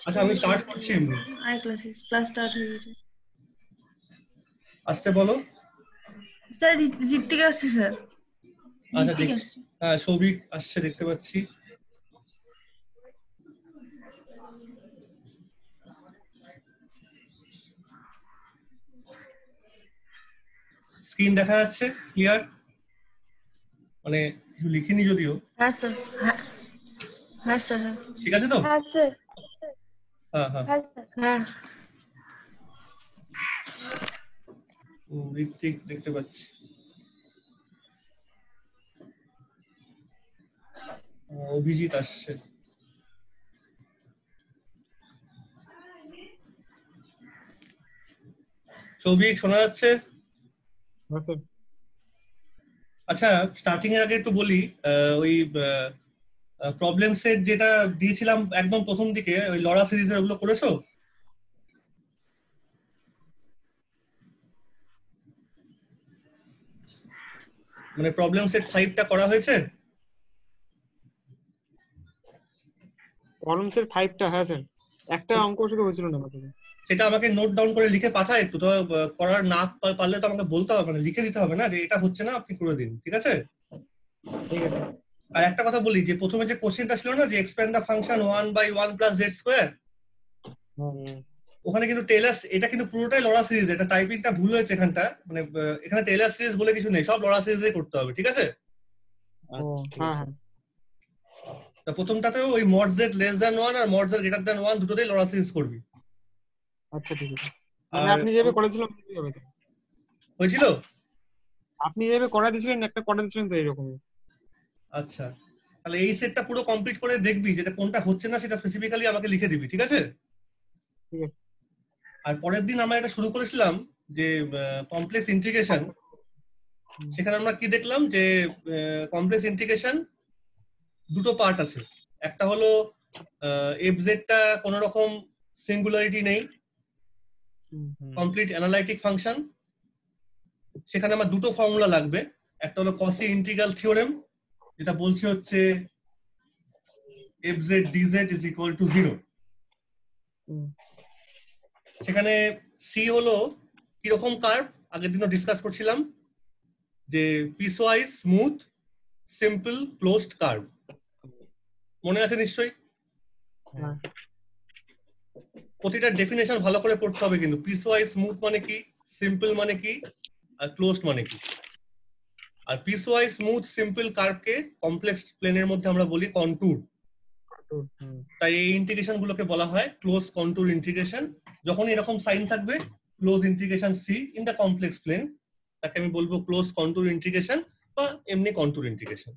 আচ্ছা আমি স্টার্ট করছি এমনি। আই ক্লাসেস ক্লাস স্টার্ট হয়ে গেছে আসতে বলো। স্যার। ঋত্বিকা আসছে স্যার। আচ্ছা ঋত্বিক দেখছি, আসছে। হ্যাঁ সৌভিক আসছে দেখতে পাচ্ছি। স্ক্রিন দেখা যাচ্ছে ক্লিয়ার, মানে কিছু লিখিনি যদিও। হ্যাঁ স্যার। হ্যাঁ স্যার। হ্যাঁ ঠিক আছে তো? হ্যাঁ স্যার। হ্যাঁ হ্যাঁ। হ্যাঁ স্যার। হ্যাঁ ঋত্বিক দেখতে পাচ্ছি। অভিজিৎ আসছে। সৌভিক শোনা যাচ্ছে? আচ্ছা স্টার্টিং এর আগে একটু বলি, ওই প্রবলেম সেট যেটা দিয়েছিলাম একদম প্রথম দিকে, ওই লরা সিরিজের ওগুলো করেছো? মানে প্রবলেম সেট 5টা করা হয়েছে? প্রবলেম সেট 5টা, হ্যাঁ স্যার। একটা অঙ্ক শুধু হয়েছিল না আমাদের। সেটা আমাকে নোট ডাউন করে লিখে পাঠায় একটু তো, করার না পারলে তো আমাকে বলতে হবে, মানে লিখে দিতে হবে না যে এটা হচ্ছে না আপনি করে দিন, ঠিক আছে? ঠিক আছে। আর একটা কথা বলি, যে প্রথমে যে কোশ্চেনটা ছিল না যে expand the function 1/1 plus Z square, ওখানে কিন্তু টেইলার, এটা কিন্তু পুরোটাই লরা সিরিজ, এটা টাইপিংটা ভুল হয়েছে এখানটা, মানে এখানে টেইলার সিরিজ বলে কিছু নেই, সব লরা সিরিজেই করতে হবে, ঠিক আছে? হ্যাঁ হ্যাঁ। তা প্রথমটাতেও ওই মড জেড লেস দ্যান 1 আর মড জেড গ্রেটার দ্যান 1 দুটোতেই লরা সিরিজ করবি। আচ্ছা ঠিক আছে। মানে আর আপনি যেভাবে করেছিলেন হয়েছিল? আপনি যেভাবে করা দিয়েছিলেন, একটা করা দিয়েছিলেন তো এরকমই। আচ্ছা তাহলে এই সেটটা পুরো কমপ্লিট করে দেখবি, যেটা কোনটা হচ্ছে না সেটা স্পেসিফিক্যালি আমাকে লিখে দিবি, ঠিক আছে? ঠিক আছে। আর পরের দিন আমরা এটা শুরু করেছিলাম যে কমপ্লেক্স ইন্টিগ্রেশন। সেখানে আমরা কি দেখলাম যে কমপ্লেক্স ইন্টিগ্রেশন দুটো পার্ট আছে। একটা হলো এফ জেডটা কোনো রকম সিঙ্গুলারিটি নেই, কমপ্লিট অ্যানালাইটিক ফাংশন। সেখানে আমার দুটো ফর্মুলা লাগবে, একটা হলো কসি ইন্টিগ্রাল থিওরেম, যেটা বলছে হচ্ছে F Z DZ is equal two 0। সেখানে সি হলো কিরকম কার্ভ, আগের দিনও ডিসকাস করছিলাম যে piecewise smooth simple closed curve, মনে আছে নিশ্চয়ই? প্রতিটা ডেফিনেশন ভালো করে পড়তে হবে কিন্তু, পিসওয়াইজ স্মুথ মানে কি, সিম্পল মানে কি, আর ক্লোজড মানে কি। আর পিসওয়াইজ স্মুথ সিম্পল কার্ভকে কমপ্লেক্স প্লেনের মধ্যে আমরা বলি কন্টুর, তাই এই ইন্টিগ্রেশন গুলোকে বলা হয় ক্লোজ কন্টুর ইন্টিগ্রেশন। যখন এরকম সাইন থাকবে close integration C in the complex plane, তাকে আমি বলবো ক্লোজ কন্টুর ইন্টিগ্রেশন বা এমনি কন্টুর ইন্টিগ্রেশন।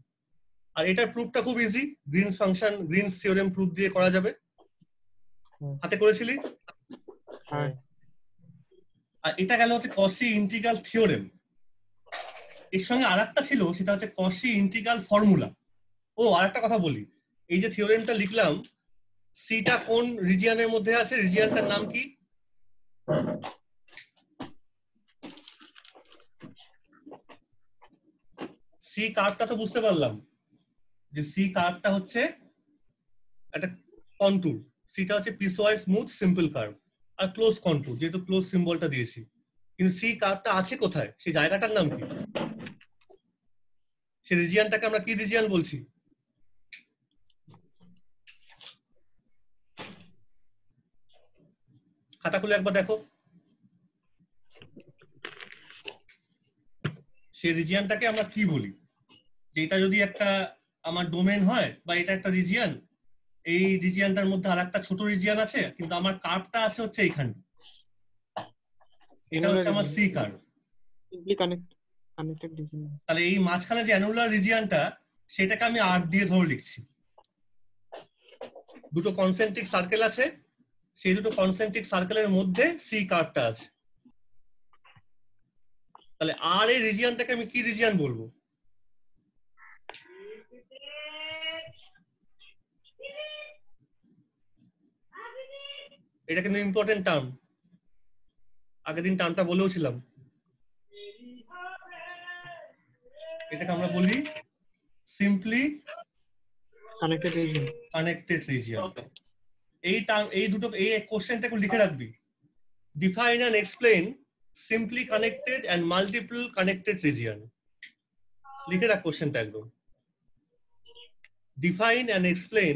আর এটার প্রুফটা খুব easy, Greens function Greens theorem proof দিয়ে করা যাবে। হাতে করেছিলি? আর এটা গেল হচ্ছে কসি ইন্টিগ্রাল থিওরেম। এর সঙ্গে আরেকটা ছিল, সেটা হচ্ছে কসি ইন্টিগ্রাল ফর্মুলা। ও আরেকটা কথা বলি, এই যে থিওরেমটা লিখলাম, সিটা কোন রিজিয়নের মধ্যে আছে, রিজিয়নটার নাম কি? সি কার্ভটা তো বুঝতে পারলাম যে সি কার্ভটা হচ্ছে একটা কন্টুর, সিটা হচ্ছে পিসওয়াইজ স্মুথ সিম্পল কার্ভ আর ক্লোজ কন্টুর, যেহেতু ক্লোজ সিম্বলটা দিয়েছি। কিন্তু সি কার্ভটা আছে কোথায়, সেই জায়গাটার নাম কি? সেই রিজিয়নটাকে আমরা কি রিজিয়ন বলছি? খাতা খুলে একবার দেখো, সেই রিজিয়নটাকে আমরা কি বলি? যে এটা যদি একটা আমার ডোমেন হয় বা এটা একটা রিজিয়ন, এই রিজিয়নটার মধ্যে আর একটা ছোট রিজিয়ন আছে, কিন্তু আমার কার্ভটা আছে হচ্ছে এইখানে, এটা হচ্ছে আমার সি কার্ভ। তাহলে এই মাঝখানে যে অ্যানুলার রিজিয়নটা, সেটাকে আমি আর দিয়ে ধরে লিখছি। দুটো কনসেন্ট্রিক সার্কেল আছে, সেই দুটো কনসেন্ট্রিক সার্কেলের মধ্যে সি কার্ভটা আছে। তাহলে আর এই রিজিয়নটাকে আমি কি রিজিয়ন বলবো? এটা কিন্তু ইম্পর্টেন্ট টার্ম, আগের দিন টার্মটা বলেও ছিলাম। এটাকে আমরা বলি simply connected region. Connected region. এই দুটো এই কোশ্চেনটা একটু লিখে রাখবি। Define and explain simply connected and multiple connected region. লিখে রাখ কোশ্চেনটা একদম। Define and explain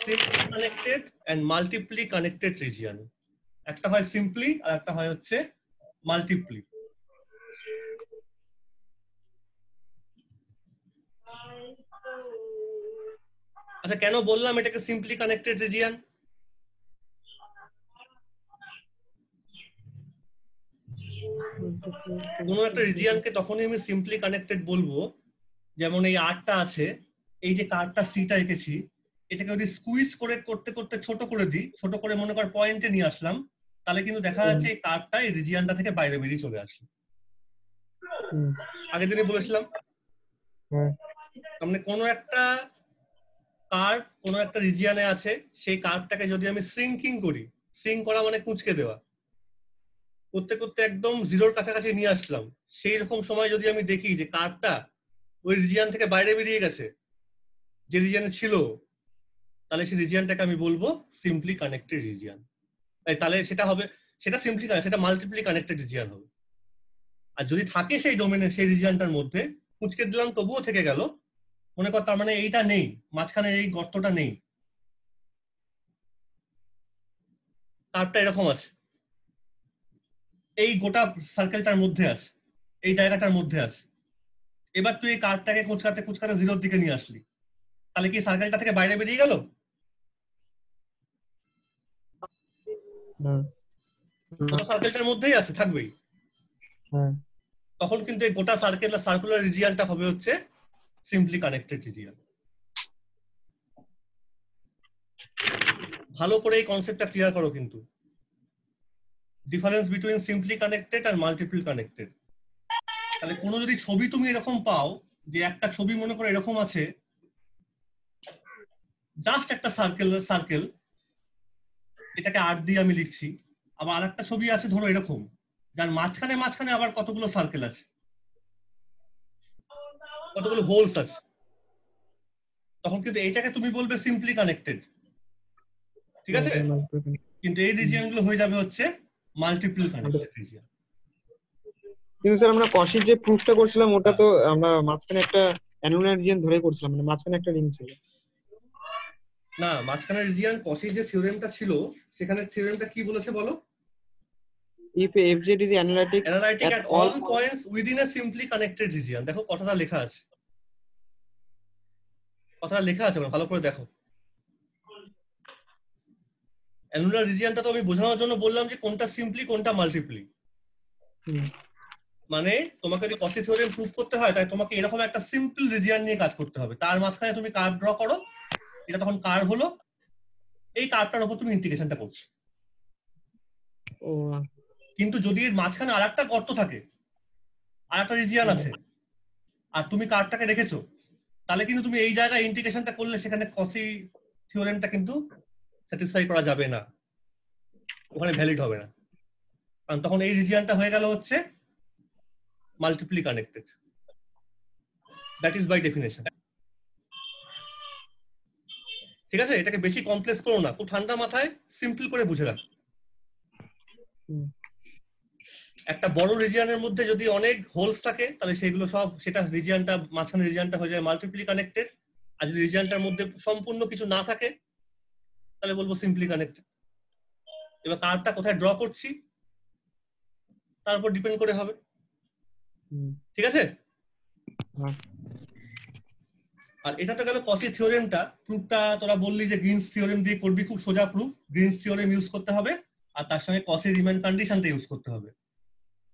simply connected and multiply connected region. একটা হয় সিম্পলি আর একটা হয় হচ্ছে মাল্টিপলি। আচ্ছা, কেন বললাম এটাকে সিম্পলি কানেক্টেড রিজিয়ন? কোনো একটা রিজিয়নকে তখনই আমি সিম্পলি কানেক্টেড বলবো, যেমন এই আরটা আছে, এই যে কার্ভটা সিটা এঁকেছি, এটাকে যদি স্কুইজ করে করতে করতে ছোট করে দিই, ছোট করে মনে কর পয়েন্টে নিয়ে আসলাম, তাহলে কিন্তু দেখা যাচ্ছে এই কার্ভটা এই রিজিয়নটা থেকে বাইরে বেরিয়ে চলে আসলো। আগের দিনে বলেছিলাম। মানে কোনো একটা কার্ভ কোনো একটা রিজিয়নে আছে, সেই কার্ভটাকে যদি আমি শ্রিঙ্কিং করি, শ্রিঙ্ক করা মানে কুঁচকে দেওয়া, করতে করতে একদম জিরোর কাছাকাছি নিয়ে আসলাম, সেই রকম সময় যদি আমি দেখি যে কার্ভটা ওই রিজিয়ন থেকে বাইরে বেরিয়ে গেছে যে রিজিয়নে ছিল, তাহলে সেই রিজিয়নটাকে আমি বলবো সিম্পলি কানেক্টেড রিজিয়ন। তাহলে সেটা হবে, সেটা সিম্পলি সেটা মাল্টিপলি কানেক্টেড রিজিয়ন হবে। আর যদি থাকে সেই ডোমেনের সেই রিজিয়নটার মধ্যে, কুঁচকে দিলাম তবুও থেকে গেল, মনে কর তার মানে এইটা নেই, মাঝখানে এই গর্তটা নেই, কার্ভটা এরকম আছে, এই গোটা সার্কেলটার মধ্যে আছে, এই জায়গাটার মধ্যে আছে। এবার তুই এই কার্ভটাকে কুঁচকাতে কুঁচকাতে জিরোর দিকে নিয়ে আসলি, তাহলে কি সার্কেলটা থেকে বাইরে বেরিয়ে গেল? সার্কেলটার মধ্যেই আছে, থাকবেই। তখন কিন্তু এই গোটা সার্কুলার রিজিয়নটা হবে হচ্ছে সিম্পলি কানেক্টেড রিজিয়ন। ভালো করে এই কনসেপ্টটা ক্লিয়ার করো কিন্তু, ডিফারেন্স বিটুইন সিম্পলি কানেক্টেড আর মাল্টিপল কানেক্টেড। তাহলে কোনো যদি ছবি তুমি এরকম পাও, যে একটা ছবি মনে করো এরকম আছে, জাস্ট একটা সার্কেল, এটাকে আর দিয়ে আমি লিখছি, আবার আরেকটা ছবি আছে ধরো এরকম, যার মাঝখানে মাঝখানে আবার কতগুলো সার্কেল আছে, কতগুলো হোলস আছে, তখন কিন্তু এইটাকে তুমি বলবে সিম্পলি কানেক্টেড, ঠিক আছে? কিন্তু এই রিজিয়ন গুলো হয়ে যাবে হচ্ছে মাল্টিপল কানেক্টেড রিজিয়ন। কিন্তু স্যার আমরা কসির যে প্রুফটা করছিলাম ওটা তো আমরা মাঝখানে একটা অ্যানুলার রিজিয়ন ধরে করছিলাম, মানে মাঝখানে একটা রিং ছিল না, মাঝখানে রিজিয়ন কসির যে থিওরেমটা ছিল, সেখানে থিওরেমটা কি বলেছে বলো? if fz is analytic at all points within a simply connected region। দেখো কথাটা লেখা আছে, কথাটা লেখা আছে, ভালো করে দেখো। অ্যানুলার রিজিয়নটা তো আমি বোঝানোর জন্য বললাম যে কোনটা সিম্পলি কোনটা মাল্টিপলি। মানে তোমাকে যদি কসি থিওরেম প্রুভ করতে হয়, তাই তোমাকে এরকম একটা সিম্পল রিজিয়ন নিয়ে কাজ করতে হবে, তার মাঝখানে তুমি কার্ভ ড্র করো, এটা তখন কার্ভ হলো, এই কার্ভটার উপর তুমি ইন্টিগ্রেশনটা করছো। কিন্তু যদি এর মাঝখানে আরেকটা গর্ত থাকে, আরেকটা রিজিয়ন আছে, আর তুমি কার্ভটাকে রেখেছো, তাহলে কিন্তু তুমি এই জায়গায় ইন্টিগ্রেশনটা করলে সেখানে কসি থিওরেমটা কিন্তু স্যাটিসফাই করা যাবে না, ওখানে ভ্যালিড হবে না, কারণ তখন এই রিজিয়নটা হয়ে গেল হচ্ছে multiply connected. That is by definition. ঠিক আছে, এটাকে বেশি কমপ্লেক্স করো না, খুব ঠান্ডা মাথায় সিম্পল করে বুঝে রাখো। একটা বড় রিজিয়নের মধ্যে যদি অনেক হোলস থাকে, তাহলে সেগুলো সব, সেটা রিজিয়নটা, মাঝখানে রিজিয়নটা হয়ে যায় মাল্টিপলি কানেক্টেড। আর যদি রিজিয়নটার মধ্যে সম্পূর্ণ কিছু না থাকে, তাহলে বলবো সিম্পলি কানেক্টেড। এবার কার্ভটা কোথায় ড্র করছি তার উপর ডিপেন্ড করে হবে, ঠিক আছে? আর এটা তো গেল কসি থিওরেমটা। প্রুফটা তোরা বললি যে গ্রিনস থিওরেম দিয়ে করবি, খুব সোজা প্রুফ। গ্রিনস থিওরেম ইউজ করতে হবে আর তার সঙ্গে কসি রিমেন কন্ডিশনটা ইউজ করতে হবে।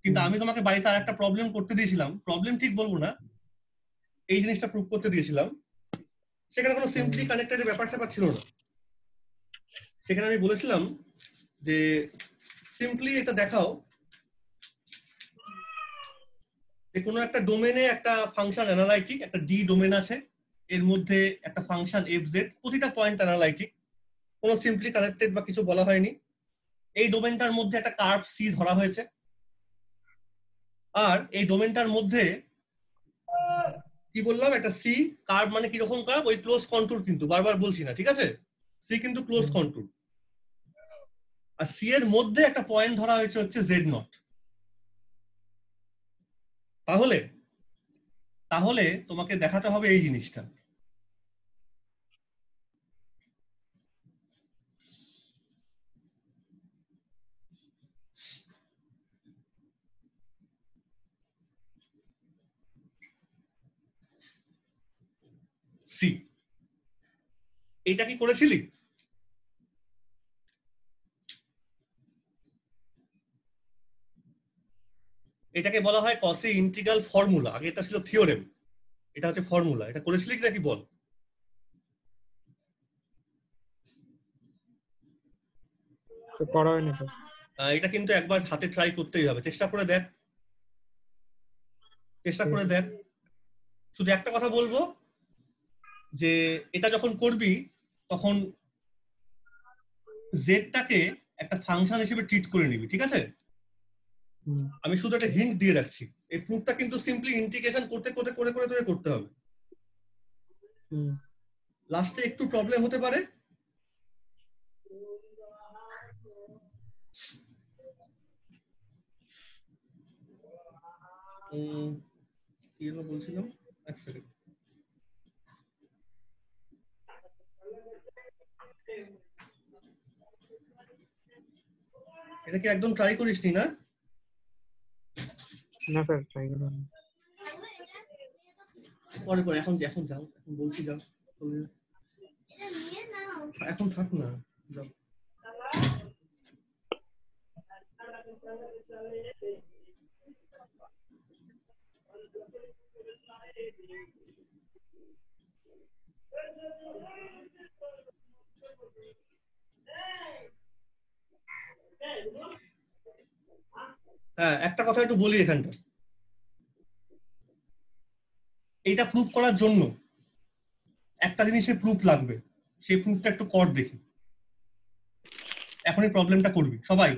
কিন্তু আমি তোমাকে বাড়িতে আর একটা প্রবলেম করতে দিয়েছিলাম, প্রবলেম ঠিক বলবো না, এই জিনিসটা প্রুফ করতে দিয়েছিলাম, সেখানে কোনো সিম্পলি কানেক্টেড ব্যাপারটা ছিল না। সেখানে আমি বলেছিলাম যে সিম্পলি এটা দেখাও যে কোনো একটা ডোমেনে একটা ফাংশন অ্যানালাইটিক, একটা ডি ডোমেন আছে, এর মধ্যে একটা ফাংশন fz, প্রতিটা পয়েন্ট অ্যানালাইটিক, কোনো সিম্পলি কানেক্টেড বা কিছু বলা হয়নি। এই ডোমেনটার মধ্যে একটা কার্ভ সি ধরা হয়েছে, আর এই ডোমেনটার মধ্যে কি বললাম, একটা সি কার্ভ মানে কিরকম কার্ভ, ওই ক্লোজ কন্টুর, কিন্তু বারবার বলছি না, ঠিক আছে? সি কিন্তু ক্লোজ কন্টুর, আর সি এর মধ্যে একটা পয়েন্ট ধরা হয়েছে হচ্ছে জেড নট। তাহলে তাহলে তোমাকে দেখাতে হবে এই জিনিসটা। সি, এইটা কি করেছিলি? এটাকে বলা হয় কসি ইন্টিগ্রাল ফর্মুলা। আগে এটা ছিল থিওরেম, এটা হচ্ছে ফর্মুলা। এটা করেছিলি কি নাকি বল? করা হয়নি স্যার। এটা কিন্তু একবার হাতে ট্রাই করতেই হবে, চেষ্টা করে দেখ, চেষ্টা করে দেখ। শুধু একটা কথা বলবো, যে এটা যখন করবি তখন জেডটাকে একটা ফাংশন হিসেবে ট্রিট করে নিবি, ঠিক আছে? আমি শুধু একটা হিন্ট দিয়ে রাখছি, এই প্রুফটা কিন্তু সিম্পলি ইন্টিগ্রেশন করতে করতে করে করে তোকে করতে হবে। লাস্টে একটু প্রবলেম হতে পারে, কি যেন বলছিলাম, এক সেকেন্ড। এটা কি একদম ট্রাই করিসনি না? না স্যার, ট্রাই করা হয়নি। পরে পরে, এখন এখন যাও, এখন বলছি যাও, এখন থাক না, যাও। হ্যাঁ, একটা কথা একটু বলি এখানটা। এইটা প্রুফ করার জন্য একটা জিনিসের প্রুফ লাগবে, সেই প্রুফটা একটু কর দেখি। এখনই প্রবলেমটা করবি, সবাই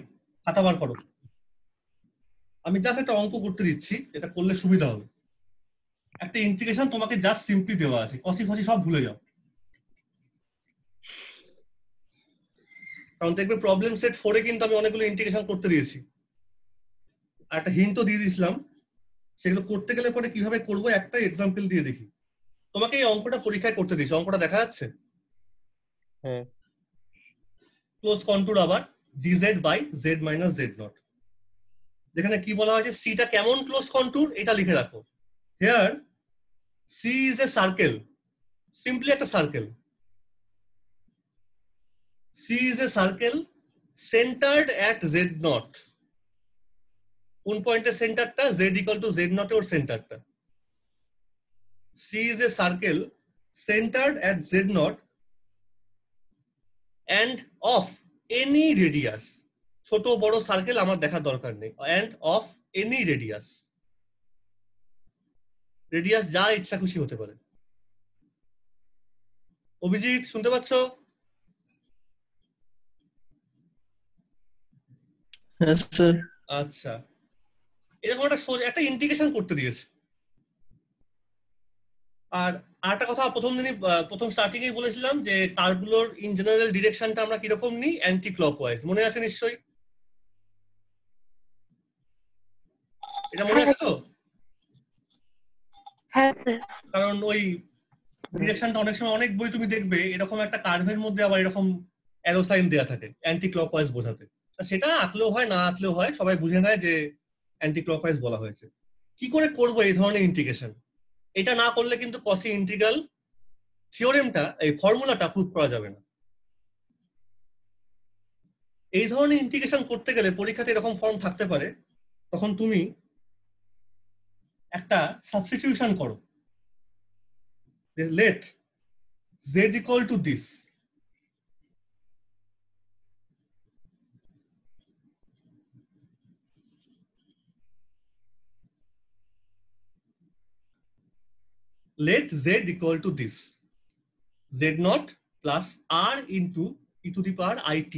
খাতা বার করো। আমি জাস্ট একটা অঙ্ক করতে দিচ্ছি, এটা করলে সুবিধা হবে। একটা ইন্টিগ্রেশন তোমাকে জাস্ট সিম্পলি দেওয়া আছে, কসি ফসি সব ভুলে যাও, কারণ দেখবে প্রবলেম সেট 4 এ কিন্তু আমি অনেকগুলো ইন্টিগ্রেশন করতে দিয়েছি, আর একটা হিন্টও দিয়ে দিয়েছিলাম। সেগুলো করতে গেলে পরে কিভাবে করবো একটা এক্সাম্পল দিয়ে দেখি। তোমাকে এই অঙ্কটা পরীক্ষায় করতে দিয়েছি, অঙ্কটা দেখা যাচ্ছে? হ্যাঁ। ক্লোজ কন্টুর আবার dz by z minus z naught. যেখানে কি বলা হয়েছে, সিটা কেমন ক্লোজ কন্টুর এটা লিখে রাখো। Here C is a circle, simply একটা সার্কেল। C is a circle centred at Z naught. কোন পয়েন্টের সেন্টারটা? Z equal to Z naught, ওর সেন্টারটা। C is a circle centred at Z naught and of any radius. ছোট বড় circle আমার দেখার দরকার নেই, and of any radius. Radius যা ইচ্ছা খুশি হতে পারে। অভিজিৎ শুনতে পাচ্ছ? হ্যাঁ স্যার। আচ্ছা, এরকম একটা ইন্টিগ্রেশন করতে দিয়েছে। আর আরেকটা কথা প্রথম স্টার্টিং এ বলেছিলাম যে কার্ভগুলোর ইন জেনারেল ডিরেকশনটা আমরা কিরকম নিই, অ্যান্টি ক্লকওয়াইজ। মনে আছে নিশ্চয়ই? এটা মনে আছে তো? হ্যাঁ স্যার। কারণ ওই ডিরেকশনটা অনেক সময় অনেক বই তুমি দেখবে এরকম একটা কার্ভের মধ্যে আবার এরকম অ্যারো সাইন দেওয়া থাকে অ্যান্টি ক্লকওয়াইজ বোঝাতে। সেটা আঁকলেও হয় না আঁকলেও হয়, সবাই বুঝে নেয় যে অ্যান্টি ক্লকওয়াইজ বলা হয়েছে। কি করে করবো এই ধরনের ইন্টিগ্রেশন? এটা না করলে কিন্তু কসি ইন্টিগ্রাল থিওরেমটা, এই ফর্মুলাটা প্রুভ করা যাবে না। এই ধরনের ইন্টিগ্রেশন করতে গেলে পরীক্ষাতে এরকম ফর্ম থাকতে পারে, তখন তুমি একটা সাবস্টিটিউশন করো। Let z equal to this, let z equal to this, z naught plus r into e to the power it,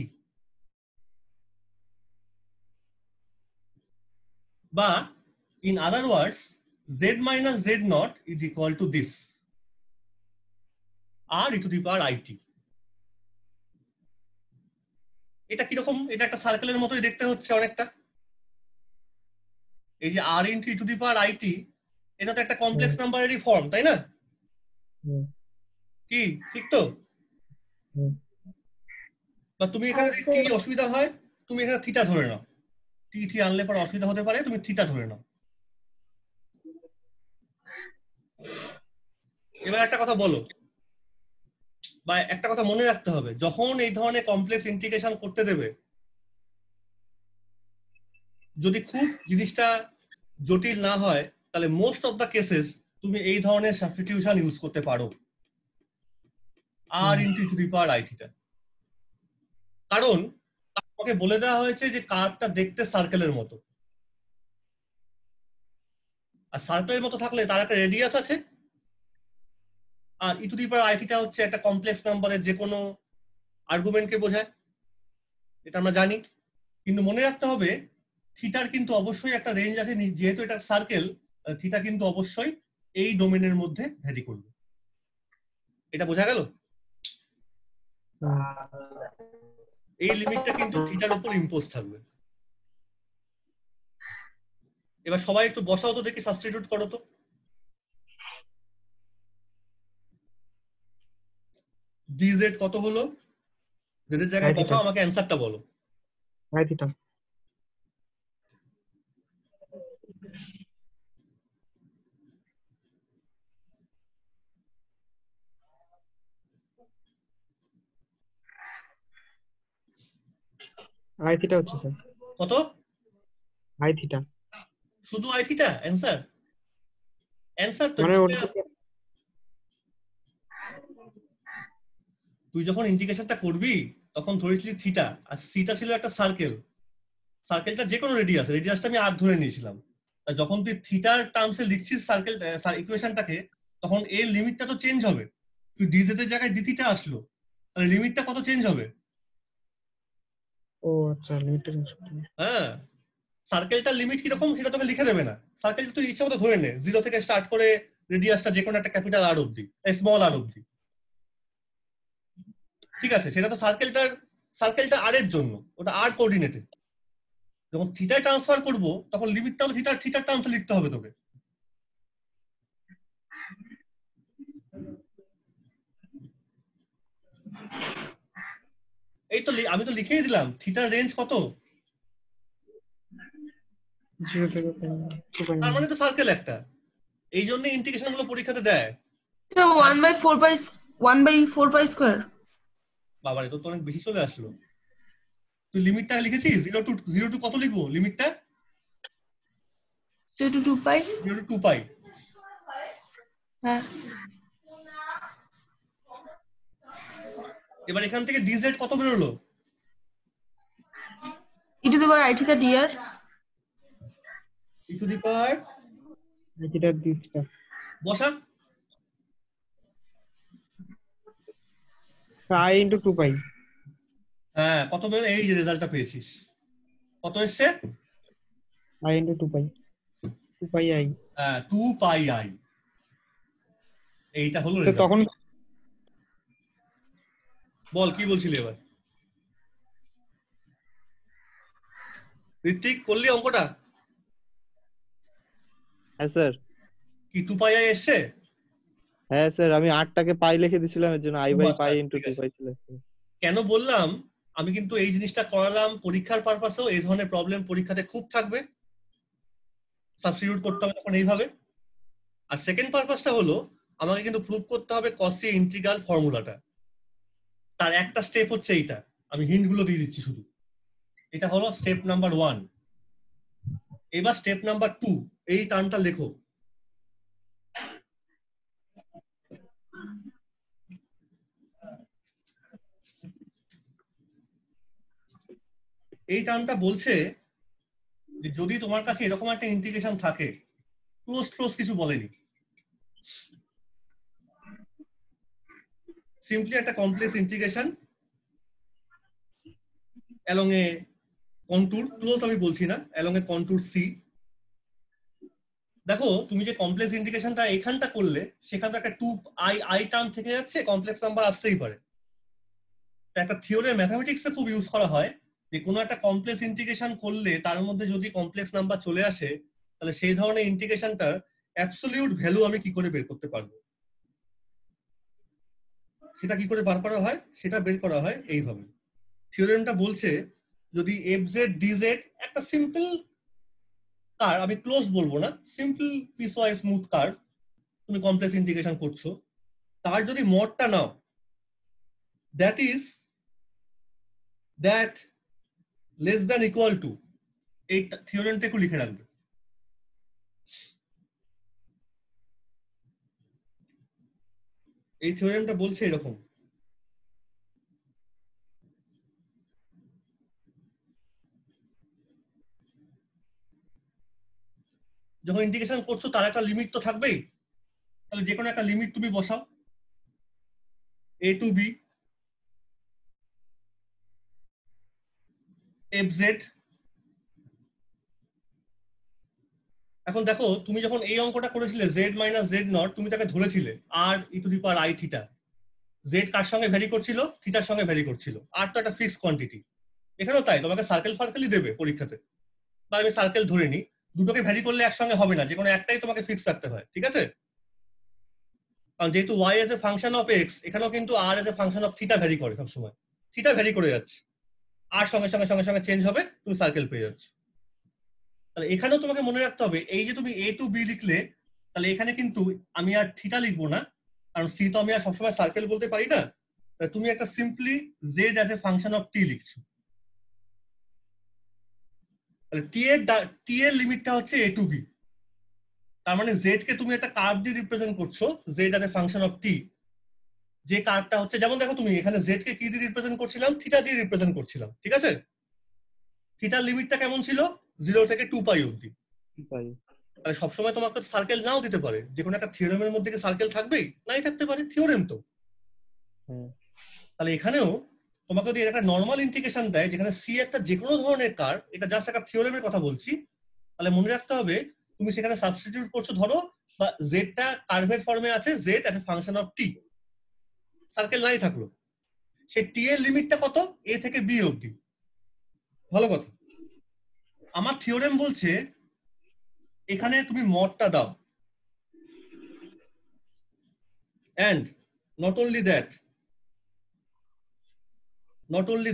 বা in other words z minus z naught is equal to this r e to the power it. এটা কিরকম? এটা একটা সার্কেলের মতোই দেখতে হচ্ছে অনেকটা। এই যে r into e to the power it, এটা তো একটা কমপ্লেক্স নাম্বারেরই ফর্ম, তাই না? কি ঠিক তো? বা তুমি এখানে কি অসুবিধা হয়, তুমি এখানে থিটা ধরে নাও, টি আনলে পর অসুবিধা হতে পারে, তুমি থিটা ধরে নাও। এবার একটা কথা বলো, বা একটা কথা মনে রাখতে হবে, যখন এই ধরনের কমপ্লেক্স ইন্টিগ্রেশন করতে দেবে, যদি খুব জিনিসটা জটিল না হয়, তাহলে মোস্ট অফ দা কেসেস তুমি এই ধরনের সাবস্টিটিউশন ইউজ করতে পারো r into to the power i theta. কারণ তোমাকে বলে দেওয়া হয়েছে যে কার্ভটা দেখতে সার্কেলের মতো, আর সার্কেলের মতো থাকলে তার একটা রেডিয়াস আছে, r e to the power i theta হচ্ছে একটা কমপ্লেক্স নাম্বারের যে কোনো আর্গুমেন্টকে বোঝায়, এটা আমরা জানি। কিন্তু মনে রাখতে হবে থিটার কিন্তু অবশ্যই একটা রেঞ্জ আছে, যেহেতু এটা সার্কেল, থিটা কিন্তু অবশ্যই এই ডোমেনের মধ্যে ভ্যারি করবে। এটা বোঝা গেল? এই লিমিটটা কিন্তু থিটার উপর ইম্পোজ থাকবে। এবার সবাই একটু বসাও তো, দেখি সাবস্টিটিউট করো তো। dz কত হলো? z এর জায়গায় বসাও, আমাকে অ্যানসারটা বলো। আই থিটা আই থিটা হচ্ছে স্যার। কত? আই থিটা শুধু আই থিটা অ্যানসার? অ্যানসার তো মানে তুই যখন ইন্টিগ্রেশনটা করবি তখন ধরেছিলি থিটা, আর সিটা ছিল একটা সার্কেল, সার্কেলটা যে কোনো রেডিয়াসটা আমি আর ধরে নিয়েছিলাম। যখন তুই থিটার টার্মসে লিখছিস সার্কেল ইকুয়েশনটাকে, তখন এর লিমিটটা তো চেঞ্জ হবে। তুই ডিজেড এর জায়গায় ডি থিটা আসলো, তাহলে লিমিটটা কত চেঞ্জ হবে? ও আচ্ছা, লিমিটটা চেঞ্জ করতে হবে। হ্যাঁ, সার্কেলটার লিমিট কিরকম সেটা তোকে লিখে দেবে না, সার্কেলটা তুই ইচ্ছা মতো ধরে নে, 0 থেকে স্টার্ট করে রেডিয়াসটা যে কোনো একটা ক্যাপিটাল আর অব্দি, স্মল আর অব্দি, ঠিক আছে? সেটা তো সার্কেলটা আর এর জন্য, ওটা আর কোঅর্ডিনেটে। যখন থিটায় ট্রান্সফার করব তখন লিমিটটা হলো থিটার টার্মসে লিখতে হবে তোকে। এই তো আমি তো লিখেই দিলাম, থিটার রেঞ্জ কত, 0 থেকে 2 তার মানে তো সার্কেল একটা, এই জন্য ইন্টিগ্রেশন গুলো পরীক্ষাতে দেয়। So 1/4 pi square. বাবারে, তোর তো অনেক বেশি চলে আসলো। তুই লিমিটটা লিখেছিস 0 টু কত লিখবো লিমিটটা? 0 to 2 pi. 0 টু 2 পাই। হ্যাঁ, এবার এখান থেকে ডিজেড কত বেরোলো? e to the power I theta dr. E to the power i theta D theta বসা, আই ইনটু 2 পাই। হ্যাঁ কত বেরো? এই যে রেজাল্টটা পেয়েছিস, কত এসছে? I into 2 pi, 2 pi I. হ্যাঁ 2 পাই আই, এইটা হলো তো রেজাল্ট। তখন বল কি বলছিলি এবার? ঋত্বিক, করলি অঙ্কটা? হ্যাঁ স্যার। কি 2 পাই আই এসছে? হ্যাঁ স্যার, আমি 8টাকে পাই লিখে দিছিলাম, এর জন্য আই বাই আচ্ছা, পাই ইনটু ঠিক 2 আছে। পাই ছিল। কেন বললাম, আমি কিন্তু এই জিনিসটা করালাম পরীক্ষার পারপাসেও, এই ধরনের প্রবলেম পরীক্ষাতে খুব থাকবে, সাবস্টিটিউট করতে হবে তখন এইভাবে। আর সেকেন্ড পারপাসটা হলো, আমাকে কিন্তু প্রুভ করতে হবে কসি ইন্টিগ্রাল ফর্মুলাটা, তার একটা স্টেপ হচ্ছে এইটা, আমি হিন্ট গুলো দিয়ে দিচ্ছি শুধু। এটা হলো স্টেপ নাম্বার 1। এবার স্টেপ নাম্বার 2, এই টার্মটা লেখো। এই টার্মটা বলছে যে যদি তোমার কাছে এরকম একটা ইন্টিগ্রেশন থাকে, ক্লোজ কিছু বলেনি, সিম্পলি একটা কমপ্লেক্স ইন্টিগ্রেশন অ্যালং এ কন্টুর, ক্লোজ আমি বলছি না, অ্যালং এ কন্টুর সি, দেখো তুমি যে কমপ্লেক্স ইন্টিগ্রেশনটা এখানটা করলে সেখানে একটা 2i টার্ম থেকে যাচ্ছে, কমপ্লেক্স নাম্বার আসতেই পারে। একটা থিওরি ম্যাথমেটিক্সে খুব ইউজ করা হয় যে কোনো একটা কমপ্লেক্স ইন্টিগ্রেশন করলে তার মধ্যে যদি কমপ্লেক্স নাম্বার চলে আসে তাহলে সেই ধরনের ইন্টিগ্রেশনটার অ্যাবসলিউট ভ্যালু আমি কি করে বের করতে পারবো। সেটা কি করে বার করা হয়? সেটা বের করা হয় এইভাবে। থিওরেমটা বলছে যদি এফজেড ডিজেড একটা সিম্পল কার, আমি ক্লোজ বলবো না, সিম্পল পিসওয়াইজ স্মুথ কার তুমি কমপ্লেক্স ইন্টিগ্রেশন করছো, তার যদি মডটা নাও that is that less than equal to, এই থিওরেমটা একটু লিখে রাখবে। এই থিওরেমটা বলছে এরকম, যখন ইন্টিগ্রেশন করছো তার একটা লিমিট তো থাকবেই, তাহলে যে কোনো একটা লিমিট তুমি বসাও a to b fz। এখন দেখো তুমি যখন এই অঙ্কটা করেছিলে z মাইনাস জেড নট, তুমি তাকে ধরেছিলে r e to the power i theta. Z কার সঙ্গে ভ্যারি করছিল? থিটার সঙ্গে ভ্যারি করছিল। আর তো একটা ফিক্সড কোয়ান্টিটি, এখানেও তাই, তোমাকে সার্কেল ফার্কেলই দেবে পরীক্ষাতে, বা আমি সার্কেল ধরে নিই, দুটোকে ভ্যারি করলে একসঙ্গে হবে না, যে কোনো একটাই তোমাকে ফিক্স রাখতে হয়, ঠিক আছে? কারণ যেহেতু y as a function of x, এখানেও কিন্তু r as a function of theta vary করে, সবসময় থিটা ভ্যারি করে যাচ্ছে, আর সঙ্গে সঙ্গে সঙ্গে সঙ্গে চেঞ্জ হবে, তুমি সার্কেল পেয়ে যাচ্ছ। তাহলে এখানেও তোমাকে মনে রাখতে হবে, এই যে তুমি a টু b লিখলে, তাহলে এখানে কিন্তু আমি আর থিটা লিখবো না, কারণ সি তো আমি আর সবসময় সার্কেল বলতে পারি না, তুমি একটা simply z age a function of t লিখছো। তাহলে টি এর লিমিটটা হচ্ছে a টু b, তার মানে z কে তুমি একটা কার্ভ দিয়ে রিপ্রেজেন্ট করছো, z age a function of t। যে কার্ভটা হচ্ছে, যেমন দেখো তুমি এখানে z কে কি দিয়ে রিপ্রেজেন্ট করছিলাম? থিটা দিয়ে রিপ্রেজেন্ট করছিলাম, ঠিক আছে? থিটার লিমিটটা কেমন ছিল? 0 থেকে 2π অবধি। তাহলে সবসময় তোমাকে সার্কেল নাও দিতে পারে, যে কোনো একটা থিওরেমের মধ্যে কি সার্কেল থাকবেই? নাই থাকতে পারে, থিওরেম তো। তাহলে এখানেও তোমাকে যদি একটা নর্মাল ইন্টিগ্রেশন দেয় যেখানে সি একটা যে কোনো ধরনের কার্ভ, এটা জাস্ট একটা থিওরেমের কথা বলছি, তাহলে মনে রাখতে হবে তুমি সেখানে সাবস্টিটিউট করছো, ধরো বা জেডটা কার্ভের ফর্মে আছে, Z as a function of T, circle নাই থাকলো, সেই টি এর লিমিটটা কত? এ থেকে বি অবধি। ভালো কথা। আমার থিওরেম বলছে এখানে তুমি মডটা দাও, and not only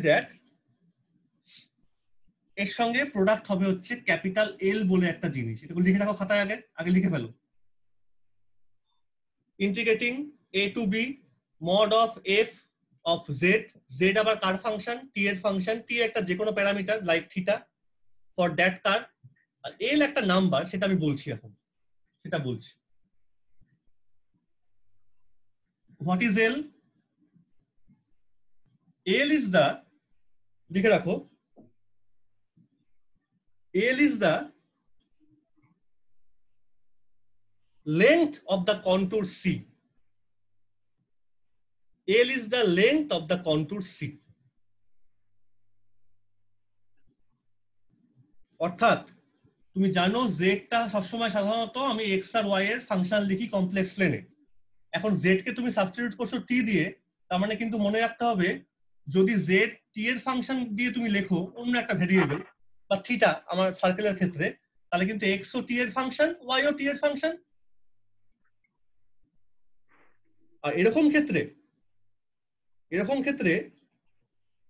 that এর সঙ্গে প্রোডাক্ট হবে হচ্ছে ক্যাপিটাল এল বলে একটা জিনিস, এটা লিখে রাখো খাতায়, আগে লিখে ফেলো। Integrating a to b mod of f of z, z আবার কার ফাংশন? t এর ফাংশন, t একটা যে কোনো parameter like theta for that কার, আর এল একটা নাম্বার, সেটা আমি বলছি এখন, সেটা বলছি। What is L? L is the, লিখে রাখো, L is the length of the contour C. L is the length of the contour C. অর্থাৎ তুমি জানো জেডটা সবসময় সাধারণত আমি এক্স আর ওয়াই এর ফাংশন লিখি কমপ্লেক্স প্লেনে। এখন জেড কে তুমি সাবস্টিটিউট করছো টি দিয়ে, তার মানে কিন্তু মনে রাখতে হবে যদি জেড টি এর ফাংশন দিয়ে তুমি লেখো অন্য একটা ভেরিয়েবল বা থিটা আমার সার্কেলের ক্ষেত্রে, তাহলে কিন্তু এক্স ও টি এর ফাংশন, ওয়াই ও টি এর ফাংশন। আর এরকম ক্ষেত্রে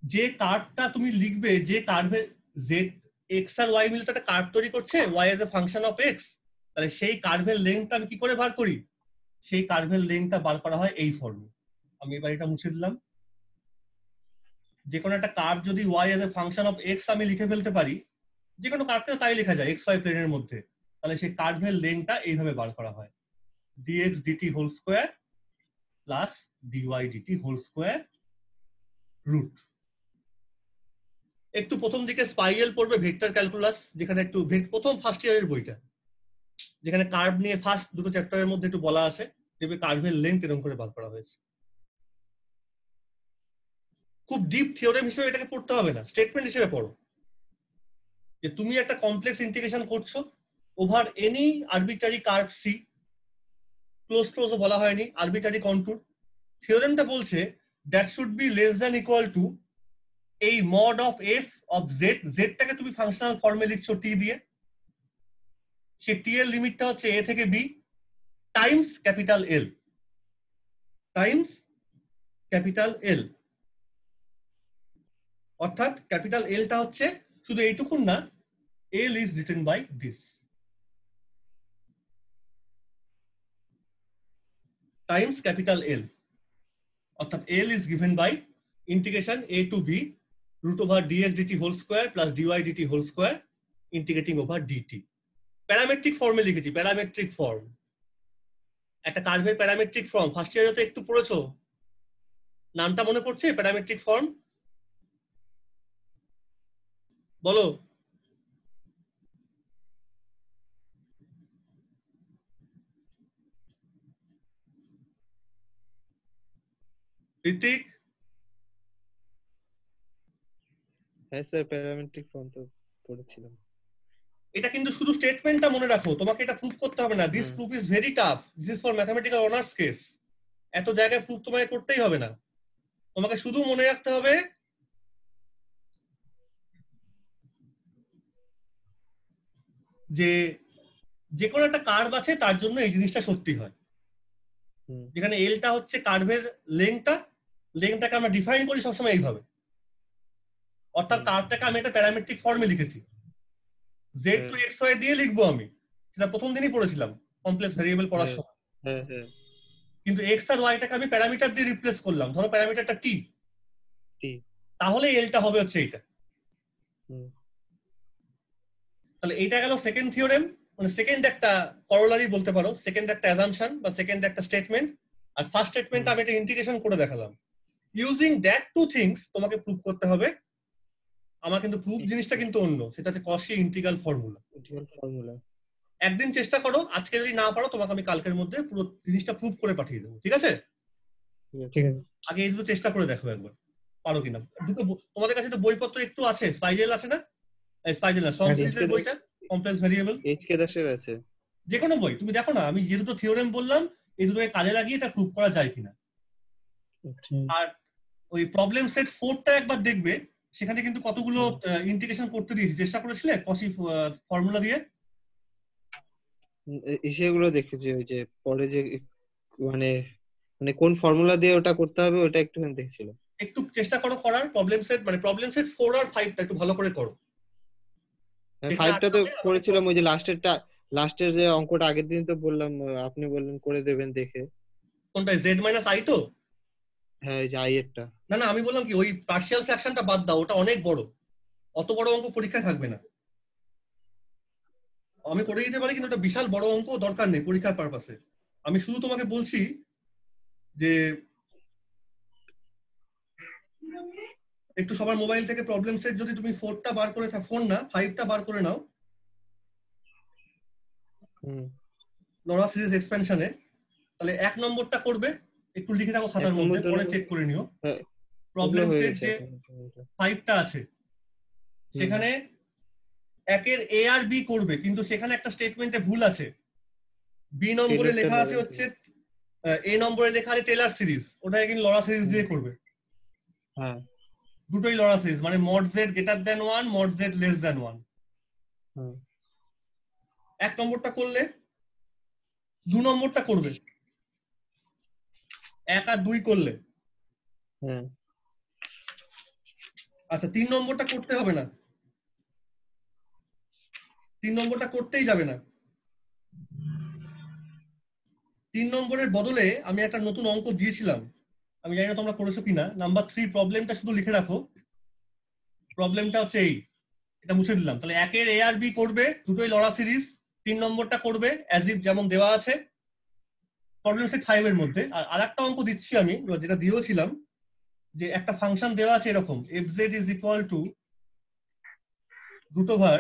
যে কার্ভটা তুমি লিখবে, যে কার্ভে জেড এক্স আর ওয়াই মিলে একটা কার্ভ তৈরি করছে, y as a function of x, তাহলে সেই কার্ভের লেন্থটা আমি কি করে বার করি? সেই কার্ভের লেন্থটা বার করা হয় এই ফর্মে। আমি এবার এটা মুছে দিলাম। যে কোনো একটা কার্ভ যদি y as a function of x আমি লিখে ফেলতে পারি, যে কোনো কার্ভটা তাই লেখা যায় এক্স ওয়াই প্লেনের মধ্যে, তাহলে সেই কার্ভের লেন্থটা এইভাবে বার করা হয়, dx dt whole square plus dy dt whole square root. একটু প্রথম দিকে স্পাইরাল পড়বে ভেক্টর ক্যালকুলাস, যেখানে একটু প্রথম ফার্স্ট ইয়ারের বইটা, যেখানে কার্ভ নিয়ে ফার্স্ট দুটো চ্যাপ্টারের মধ্যে একটু বলা আছে, দেখবে কার্ভের লেন্থ এরকম করে বার করা হয়েছে। খুব ডিপ থিওরেম হিসেবে এটাকে পড়তে হবে না, স্টেটমেন্ট হিসেবে পড়ো যে তুমি একটা কমপ্লেক্স ইন্টিগ্রেশন করছো, over any arbitrary curve C, ক্লোজও বলা হয়নি, আরবিট্রারি কন্ট্যুর। থিওরেমটা বলছে that should be less than equal to এই mod of f of Z, জেডটাকে তুমি ফাংশনাল ফর্মে লিখছো টি দিয়ে, সে টি এর লিমিটটা হচ্ছে এ থেকে B times capital L, times capital L. অর্থাৎ ক্যাপিটাল এলটা হচ্ছে শুধু এইটুকুন না, L is written by this, times capital L. অর্থাৎ L is given by integration a to b root over d x d t whole square plus d y d t whole square integrating over d t. Parametric ফর্মে লিখেছি, parametric form, একটা কার্ভের parametric form first ইয়ারে তো একটু পড়েছো, নামটা মনে পড়ছে? প্যারামেট্রিক ফর্ম বলো। ঋতিক? হ্যাঁ স্যার, প্যারামেট্রিক ফর্ম তো পড়েছিলাম। এটা কিন্তু শুধু স্টেটমেন্টটা মনে রাখো, তোমাকে এটা প্রুফ করতে হবে না। This proof is very tough, this is for mathematical honours case. এত জায়গায় প্রুফ তোমাকে করতেই হবে না, তোমাকে শুধু মনে রাখতে হবে যে যে কোনো একটা কার্ভ আছে তার জন্য এই জিনিসটা সত্যি হয়। যেখানে এলটা হচ্ছে কার্ভের লেংথটাকে আমরা ডিফাইন করি সবসময় এইভাবে। অর্থাৎ কার্ভটাকে আমি একটা প্যারামেট্রিক ফর্মে লিখেছি, জেড টু এক্স ওয়াই দিয়ে লিখবো আমি, সেটা প্রথম দিনই পড়েছিলাম কমপ্লেক্স ভেরিয়েবল পড়ার সময়। কিন্তু এক্স আর ওয়াইটাকে আমি প্যারামিটার দিয়ে রিপ্লেস করলাম, ধরো প্যারামিটারটা টি, তাহলে এলটা হবে হচ্ছে এইটা। তাহলে এইটা গেল সেকেন্ড থিওরেম, মানে সেকেন্ড একটা করোলারি বলতে পারো, সেকেন্ড একটা অ্যাজাম্পশন বা সেকেন্ড একটা স্টেটমেন্ট। আর ফার্স্ট স্টেটমেন্ট আমি এটা ইন্টিগ্রেশন করে দেখালাম। ইউজিং দ্যাট টু থিংস তোমাকে প্রুভ করতে হবে। আমার কিন্তু প্রুফ জিনিসটা কিন্তু অন্য, সেটা হচ্ছে কশি ইন্টিগ্রাল ফর্মুলা। একদিন চেষ্টা করো, আজকে যদি না পারো তোমাকে আমি কালকের মধ্যে পুরো জিনিসটা প্রুভ করে পাঠিয়ে দেবো, ঠিক আছে? ঠিক আছে, আগে এই দুটো চেষ্টা করে দেখো একবার পারো কিনা। দুটো তোমাদের কাছে তো বইপত্র একটু আছে, স্পাইজেল আছে না? স্পাইজেল না, সম সিরিজের বইটা, কমপ্লেক্স ভেরিয়েবল, এইচকে দাসের আছে। যে কোনো বই তুমি দেখো না, আমি যে দুটো থিওরেম বললাম এই দুটোকে কাজে লাগিয়ে এটা প্রুভ করা যায় কিনা। আর ওই প্রবলেম সেট 4টা একবার দেখবে, সেখানে কিন্তু কতগুলো ইন্টিগ্রেশন করতে দিয়েছি, চেষ্টা করেছিলে কশি ফর্মুলা দিয়ে? সেগুলো দেখেছি, ওই যে পরে যে মানে মানে কোন ফর্মুলা দিয়ে ওটা করতে হবে ওটা একটুখানি দেখছিলাম। একটু চেষ্টা করো করার, প্রবলেম সেট মানে প্রবলেম সেট 4 আর 5টা একটু ভালো করে করো। 5টা তো করেছিলাম, ওই যে লাস্টের যে অঙ্কটা আগের দিন তো বললাম, আপনি বললেন করে দেবেন দেখে। কোনটা, জেড মাইনাস আই তো? হ্যাঁ, ওই যে আই এরটা। না না, আমি বললাম কি ওই পার্শিয়াল ফ্র্যাকশনটা বাদ দাও, ওটা অনেক বড়, অত বড় অঙ্ক পরীক্ষায় থাকবে না। আমি করে দিতে পারি কিন্তু ওটা বিশাল বড় অঙ্ক, দরকার নেই পরীক্ষার পারপাসে। আমি শুধু তোমাকে বলছি যে একটু সবার মোবাইল থেকে প্রবলেম সেট যদি তুমি 4টা বার করে থাকো, 4 না 5টা বার করে নাও লরা সিরিজ এক্সপেনশনে, তাহলে 1 নম্বরটা করবে, একটু লিখে রাখো খাতার মধ্যে, পরে চেক করে নিও। প্রবলেম সেট যে 5টা আছে সেখানে একের এ আর বি করবে, কিন্তু সেখানে একটা স্টেটমেন্টে ভুল আছে। বি নম্বরে লেখা আছে হচ্ছে এ নম্বরে লেখা আছে টেলর সিরিজ, ওটাকে কিন্তু লরা সিরিজ দিয়ে করবে। হ্যাঁ, দুটোই লরা সিরিজ, মানে mod Z greater than 1, mod Z less than 1। 1 নম্বরটা করলে 2 নম্বরটা করবে, 1 আর 2 করলে। আচ্ছা 3 নম্বরটা করতে হবে না, 3 নম্বরটা করতেই যাবে না। 3 নম্বরের বদলে আমি একটা নতুন অঙ্ক দিয়েছিলাম, আমি জানি না তোমরা করেছো কিনা। নাম্বার 3 প্রবলেমটা শুধু লিখে রাখো, প্রবলেমটা হচ্ছে এই, এটা মুছে দিলাম। তাহলে 1 এর এ আর বি করবে, দুটোই লরা সিরিজ। 3 নম্বরটা করবে অ্যাজ ইফ যেমন দেওয়া আছে প্রবলেম সেট 5 এর মধ্যে। আর আরেকটা অঙ্ক দিচ্ছি আমি, যেটা দিয়েছিলাম, যে একটা ফাংশন দেওয়া আছে এরকম, fz is equal to root over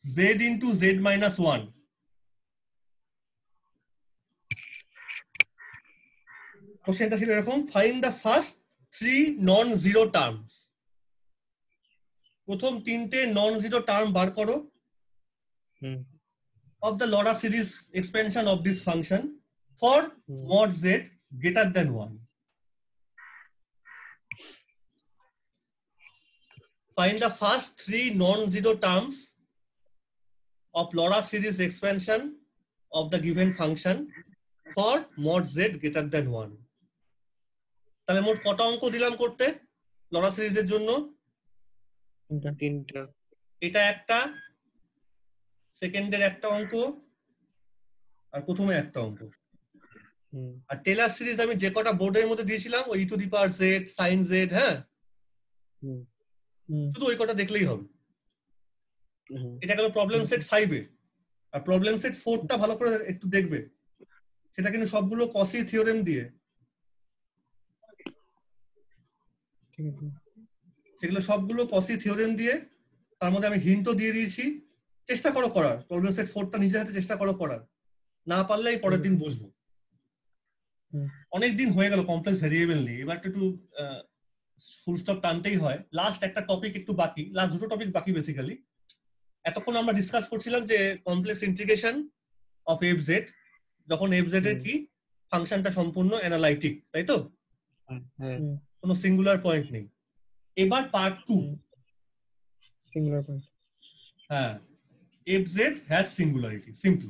z into z minus 1। কোশ্চেনটা ছিল এরকম, find the first 3 non zero terms. প্রথম 3টে নন জিরো টার্ম বার করো। of the Laura series expansion of this function for mod z greater than 1. Find the first 3 non-zero terms of Laura series expansion of the given function for mod z greater than 1. তাহলে মোট কত অঙ্ক দিলাম করতে Laura সিরিজের জন্য? 3টা। এটা একটা, সেকেন্ডের একটা অঙ্ক, আর প্রথমে একটা অঙ্ক। আর টেলার সিরিজ আমি যে কটা বোর্ডের মধ্যে দিয়েছিলাম ওই to the power z, sine z, হ্যাঁ, শুধু ওই কটা দেখলেই হবে। এটা গেল প্রবলেম সেট 5 এ। আর প্রবলেম সেট 4টা ভালো করে একটু দেখবে, সেটা কিন্তু সবগুলো কসি থিওরেম দিয়ে, সেগুলো সবগুলো কসি থিওরেম দিয়ে, তার মধ্যে আমি হিন্টও দিয়ে দিয়েছি। চেষ্টা করো করার, প্রবলেম সেট 4টা নিজের হাতে চেষ্টা করো করার, না পারলে এই পরের দিন বসবো। অনেক দিন হয়ে গেল কমপ্লেক্স ভেরিয়েবল নিয়ে, এবার একটু ফুল স্টপ টানতেই হয়। লাস্ট একটা টপিক একটু বাকি, লাস্ট দুটো টপিক বাকি বেসিক্যালি। এতক্ষণ আমরা ডিসকাস করছিলাম যে complex integration of F Z, যখন এফ জেড এর কি ফাংশনটা সম্পূর্ণ অ্যানালাইটিক, তাই তো, কোনো সিঙ্গুলার পয়েন্ট নেই। এবার পার্ট 2, সিঙ্গুলার পয়েন্ট। হ্যাঁ, f z has singularity simple.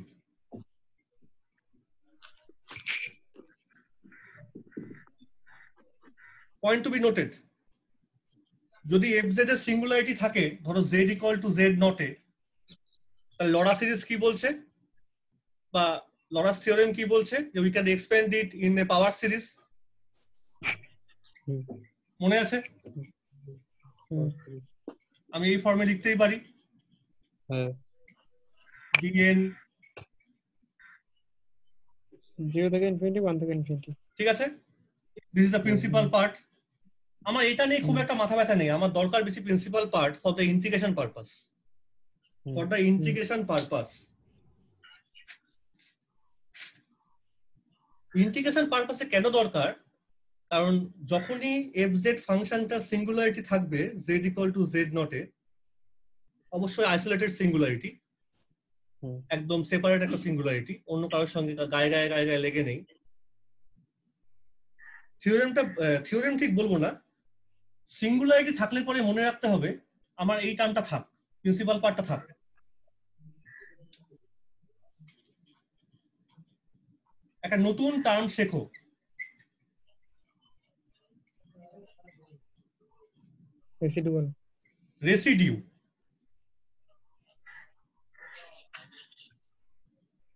Point to be noted, যদি এফ জেড এর সিঙ্গুলারিটি থাকে, ধরো z equal to Z naught এ, তাহলে লরা সিরিজ কি বলছে বা লরাস থিওরেম কি বলছে যে we can expand it in a power series. মনে আছে? আমি এই ফর্মে লিখতেই পারি, dn 0 থেকে ইনফিনিটি, 1 থেকে ইনফিনিটি। ঠিক আছে, this is the principal part. আমার এটা নিয়ে খুব একটা মাথা ব্যথা নেই, আমার দরকার বেশি principal part for the integration purpose. For the integration purpose, integration পারপাসে কেন দরকার? কারণ যখনই এফ জেড ফাংশনটা সিঙ্গুলারিটি থাকবে Z equal to Z naught এ, অবশ্যই আইসোলেটেড সিঙ্গুলারিটি, একদম সেপারেট একটা সিঙ্গুলারিটি, অন্য কারোর সঙ্গে গায়ে গায়ে গায়ে গায়ে লেগে নেই। থিওরেম ঠিক বলবো না, সিঙ্গুলারিটি থাকলে পরে মনে রাখতে হবে আমার এই টার্মটা থাক, প্রিন্সিপাল পার্টটা থাক। একটা নতুন টার্ম শেখো, রেসিডুয়াল। রেসিডিউ।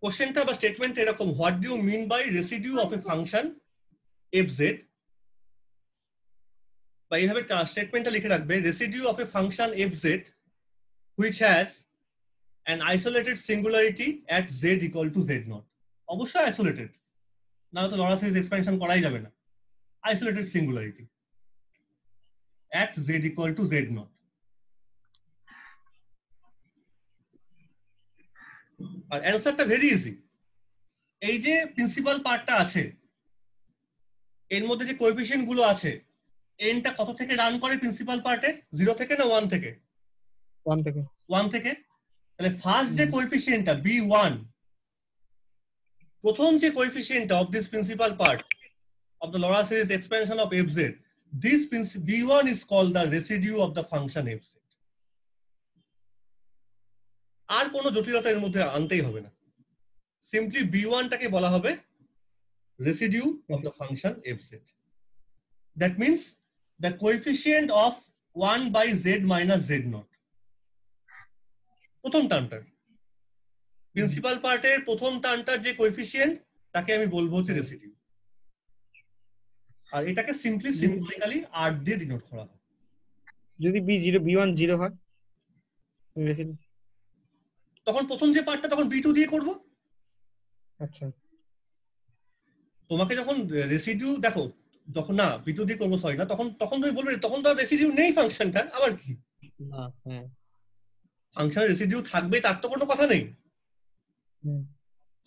কোশ্চেনটা বা স্টেটমেন্ট এরকম, what do you mean by residue of a function f z, বা এইভাবে স্টেটমেন্টটা লিখে রাখবে, residue of a function f z which has an isolated singularity at z equal to Z naught. অবশ্যই isolated, না তো লরা সিরিজ এক্সপ্যানশন করাই যাবে না। Isolated singularity at z equal to z naught. আর অ্যান্সারটা ভেরি ইজি। এই যে প্রিন্সিপাল পার্টটা আছে, এর মধ্যে যে কোএফিসিয়েন্ট গুলো আছে, এনটা কত থেকে রান করে প্রিন্সিপাল পার্টে? 0 থেকে না 1 থেকে? 1 থেকে। 1 থেকে। তাহলে ফার্স্ট যে কোএফিসিয়েন্টটা b1, প্রথম যে কোএফিসিয়েন্টটা of this principal part of the লরা series expansion of fz, this b1 is called the residue of the function fz. আর কোনো জটিলতা এর মধ্যে আনতেই হবে না, সিম্পলি b1 টাকে বলা হবে residue of the function fz. That means the coefficient of 1 by z minus z naught, প্রথম টার্মটার, প্রিন্সিপাল পার্টের প্রথম টার্মটার যে কোএফিসিয়েন্ট, তাকে আমি বলবো হচ্ছে রেসিডিউ। আর এটাকে সিম্পলিক্যালি r দিয়ে ডিনোট করা হয়। যদি b1 0 হয় তখন প্রথম যে পার্টটা তখন b2 দিয়ে করব। আচ্ছা, তোমাকে যখন রেসিডিউ দেখো, যখন না b2 দিয়ে করব, সরি না, তখন তুমি বলবে তখন তো রেসিডিউ নেই ফাংশনটা, আবার কি না, হ্যাঁ, ফাংশনের রেসিডিউ থাকবে তার তো কোনো কথা নেই।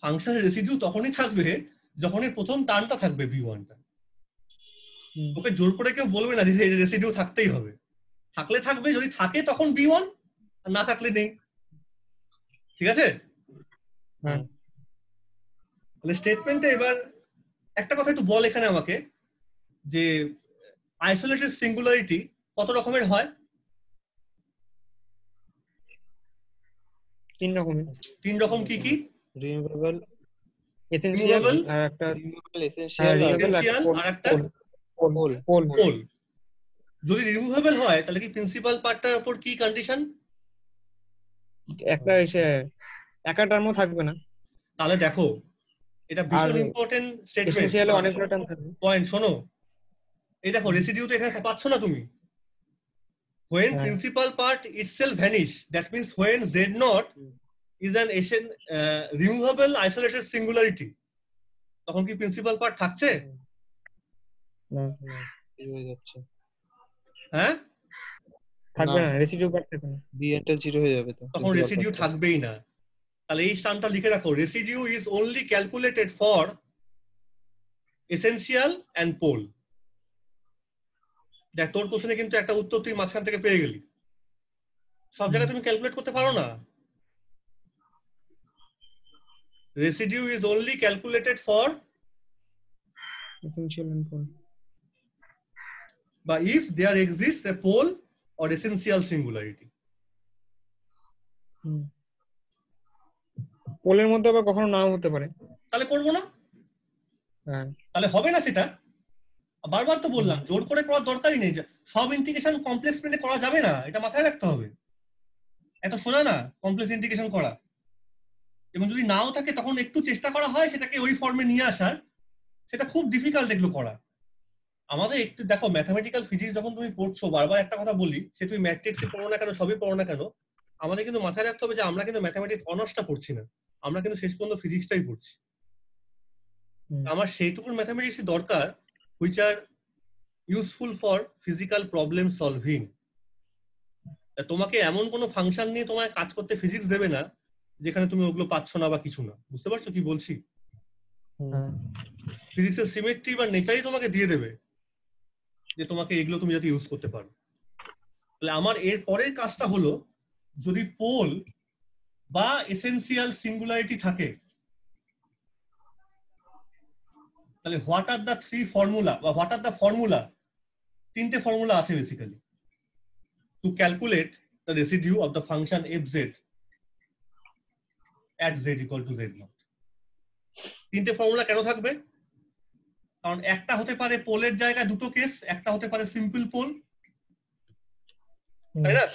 ফাংশনের রেসিডিউ তখনই থাকবে যখন এর প্রথম টার্মটা থাকবে b1টা। ওকে জোর করে কেউ বলবে না যে রেসিডিউ থাকতেই হবে, থাকলে থাকবে, যদি থাকে তখন b1, আর না থাকলে নেই। ঠিক আছে? হ্যাঁ তাহলে স্টেটমেন্টে এবার একটা কথা একটু বল এখানে আমাকে, যে আইসোলেটেড সিঙ্গুলারিটি কত রকমের হয়? 3 রকমের। 3 রকম কি কি? রিমুভেবল, এসেনশিয়াল Removable, আর একটা এসেনশিয়াল আর renewable, এসেনশিয়াল একটা আর একটা Pole. পোল। পোল। যদি রিমুভেবল হয় তাহলে কি প্রিন্সিপাল পার্টটার উপর কি কন্ডিশন? একটা এসে একা টার্মও থাকবে না, তাহলে দেখো এটা ভীষণ আর ইম্পর্টেন্ট স্টেটমেন্ট এসেনশিয়ালে অনেকগুলো টার্ম থাকবে। পয়েন্ট। শোনো, এই দেখো রেসিডিউ তো এখানে পাচ্ছ না তুমি। when হ্যাঁ। principal part itself vanish, that means when z naught is an removable isolated singularity, তখন কি প্রিন্সিপাল পার্ট থাকছে? না, হয়ে যাচ্ছে, হ্যাঁ, থাকবে না। না, রেসিডিউ পার্ট থাকবে না। বিএনটা 0 হয়ে যাবে তো, তখন রেসিডিউ থাকবেই না। তাহলে এই টার্মটা লিখে রাখো, residue is only calculated for essential and pole. দেখ তোর কোশ্চেনে কিন্তু একটা উত্তর তুই মাঝখান থেকে পেয়ে গেলি, সব জায়গায় তুমি ক্যালকুলেট করতে পারো না। Residue is only calculated for essential and pole. বা if there exists a pole or essential singularity। পোলের মধ্যে আবার কখনো নাও হতে পারে। তাহলে করবো না, হ্যাঁ তাহলে হবে না সেটা। বারবার তো বললাম, জোর করে করার দরকারই নেই, সব ইন্টিগ্রেশন কমপ্লেক্স প্লেনে করা যাবে না, এটা মাথায় রাখতে হবে। এত সোজা না কমপ্লেক্স ইন্টিগ্রেশন করা, এবং যদি নাও থাকে তখন একটু চেষ্টা করা হয় সেটাকে ওই ফর্মে নিয়ে আসার, সেটা খুব ডিফিকাল্ট এগুলো করা। আমাদের একটু দেখো, ম্যাথামেটিক্যাল ফিজিক্স যখন তুমি পড়ছো, বারবার একটা কথা বলি, সে তুমি ম্যাট্রিক্সে পড়ো না কেন, সবই পড়ো না কেন, আমাদের কিন্তু মাথায় রাখতে হবে যে আমরা কিন্তু ম্যাথামেটিক্স অনার্সটা পড়ছি না, আমরা কিন্তু শেষ পর্যন্ত ফিজিক্সটাই পড়ছি। আমার সেইটুকুর ম্যাথামেটিক্স দরকার which are useful for physical problem solving। তোমাকে এমন কোনো ফাংশন নিয়ে তোমায় কাজ করতে ফিজিক্স দেবে না যেখানে তুমি ওগুলো পাচ্ছ না বা কিছু না। বুঝতে পারছো কি বলছি? ফিজিক্সের সিমেট্রি বা নেচারই তোমাকে দিয়ে দেবে যে তোমাকে এগুলো তুমি যাতে ইউজ করতে পারো। তাহলে আমার এর পরের কাজটা হলো, যদি পোল বা এসেনশিয়াল সিঙ্গুলারিটি থাকে, তাহলে হোয়াট আর দ্য 3 ফর্মুলা বা হোয়াট আর দ্য ফর্মুলা, 3টে ফর্মুলা আছে basically to calculate the residue of the function fz at z equal to z0। 3টে ফর্মুলা কেন থাকবে? কারণ একটা হতে পারে পোলের জায়গায় দুটো কেস, একটা হতে পারে সিম্পল পোল, তাই না?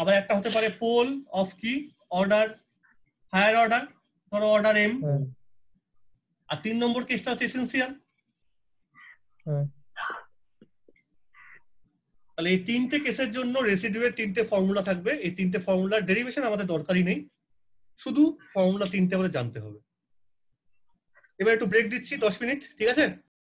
আবার একটা হতে পারে পোল অফ কি অর্ডার, হায়ার অর্ডার, ধরো অর্ডার m, আর 3 নম্বর কেসটা হচ্ছে এসেনশিয়াল। তাহলে এই 3টে কেসের জন্য রেসিডিউয়ের 3টে ফর্মুলা থাকবে। এই 3টে ফর্মুলার ডেরিভেশন আমাদের দরকারই নেই, শুধু ফর্মুলা 3টে আমাদের জানতে হবে। এবার একটু ব্রেক দিচ্ছি 10 মিনিট, ঠিক আছে?